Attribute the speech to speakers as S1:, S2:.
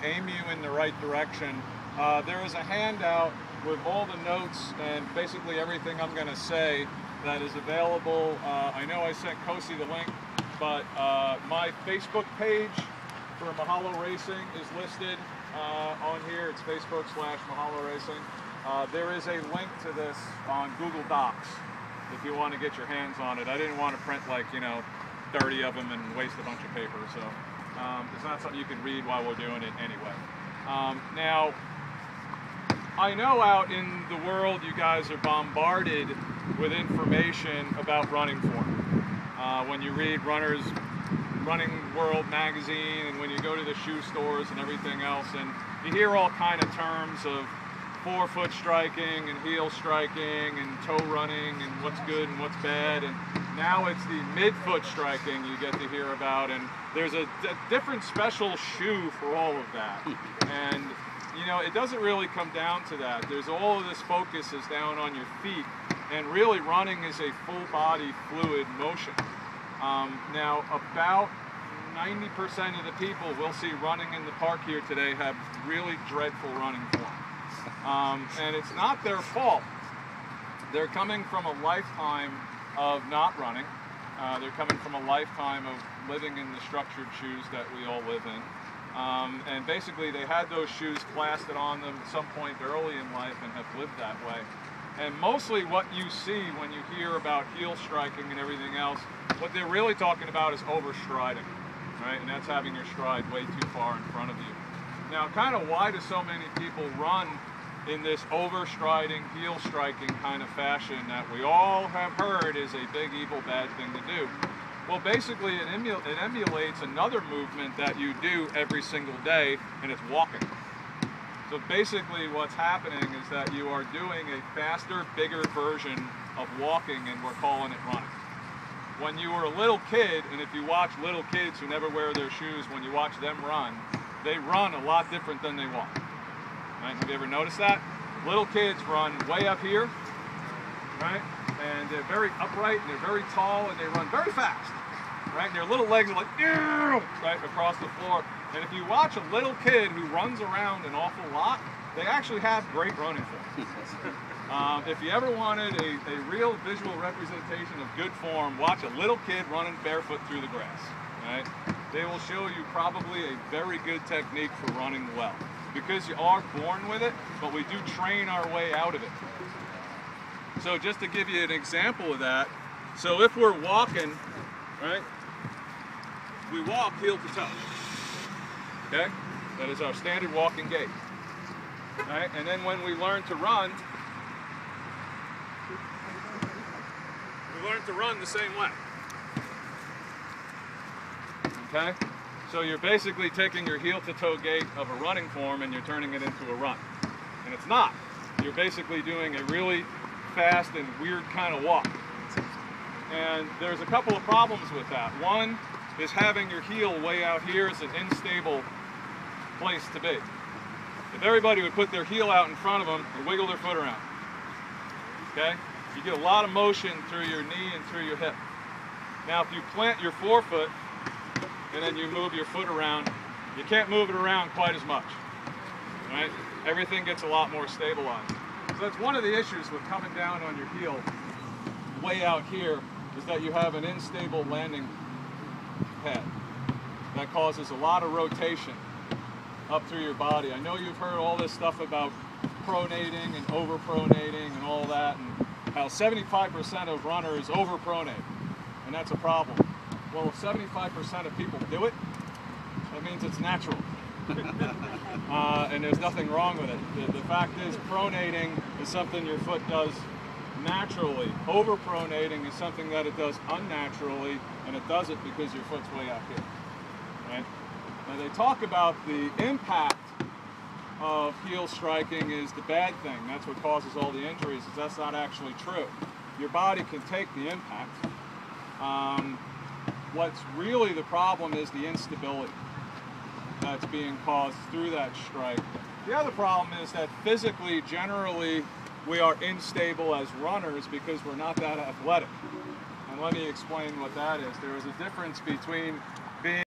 S1: aim you in the right direction. There is a handout with all the notes and basically everything I'm going to say that is available. I know I sent Coci the link, but my Facebook page for Mahalo Racing is listed on here. It's Facebook/Mahalo Racing. There is a link to this on Google Docs if you want to get your hands on it. I didn't want to print like, 30 of them and waste a bunch of paper, so it's not something you can read while we're doing it anyway. Now, I know out in the world you guys are bombarded with information about running form. When you read Running World magazine and when you go to the shoe stores and everything else, and you hear all kind of terms of forefoot striking and heel striking and toe running and what's good and what's bad, and now it's the midfoot striking you get to hear about, and there's a different special shoe for all of that. And it doesn't really come down to that. There's all of this focus is down on your feet, and really running is a full body fluid motion. Now about 90% of the people we'll see running in the park here today have really dreadful running form. And it's not their fault. They're coming from a lifetime of not running. They're coming from a lifetime of living in the structured shoes that we all live in. And basically they had those shoes plastered on them at some point early in life and have lived that way. And mostly what you see when you hear about heel striking and everything else, what they're really talking about is overstriding, right? And that's having your stride way too far in front of you. Now, kind of why do so many people run in this overstriding, heel striking kind of fashion that we all have heard is a big, evil, bad thing to do? Well, basically it emulates another movement that you do every single day, and it's walking. So basically what's happening is that you are doing a faster, bigger version of walking, and we're calling it running. When you were a little kid, and if you watch little kids who never wear their shoes, when you watch them run, they run a lot different than they walk. Right? Have you ever noticed that? Little kids run way up here, right? And they're very upright, and they're very tall, and they run very fast, right? And their little legs are like, right, across the floor. And if you watch a little kid who runs around an awful lot, they actually have great running form. If you ever wanted a real visual representation of good form, watch a little kid running barefoot through the grass, right? They will show you probably a very good technique for running well, because you are born with it, but we do train our way out of it. So just to give you an example of that, so if we're walking, right, we walk heel to toe, okay? That is our standard walking gait, right? And then when we learn to run, we learn to run the same way, okay? So you're basically taking your heel to toe gait of a running form and you're turning it into a run. And it's not. You're basically doing a really fast and weird kind of walk. And there's a couple of problems with that. One is having your heel way out here is an unstable place to be. If everybody would put their heel out in front of them and wiggle their foot around, okay? You get a lot of motion through your knee and through your hip. Now if you plant your forefoot and then you move your foot around, you can't move it around quite as much, right? Everything gets a lot more stabilized. So that's one of the issues with coming down on your heel way out here, is that you have an unstable landing pad that causes a lot of rotation up through your body. I know you've heard all this stuff about pronating and over-pronating and all that, and how 75% of runners over-pronate, and that's a problem. Well, if 75% of people do it, that means it's natural. And there's nothing wrong with it. The fact is, pronating is something your foot does naturally. Over-pronating is something that it does unnaturally, and it does it because your foot's way out here. Right? Now they talk about the impact of heel striking is the bad thing. That's what causes all the injuries. That's not actually true. Your body can take the impact. What's really the problem is the instability that's being caused through that strike. The other problem is that physically, generally, we are unstable as runners because we're not that athletic. And let me explain what that is. There is a difference between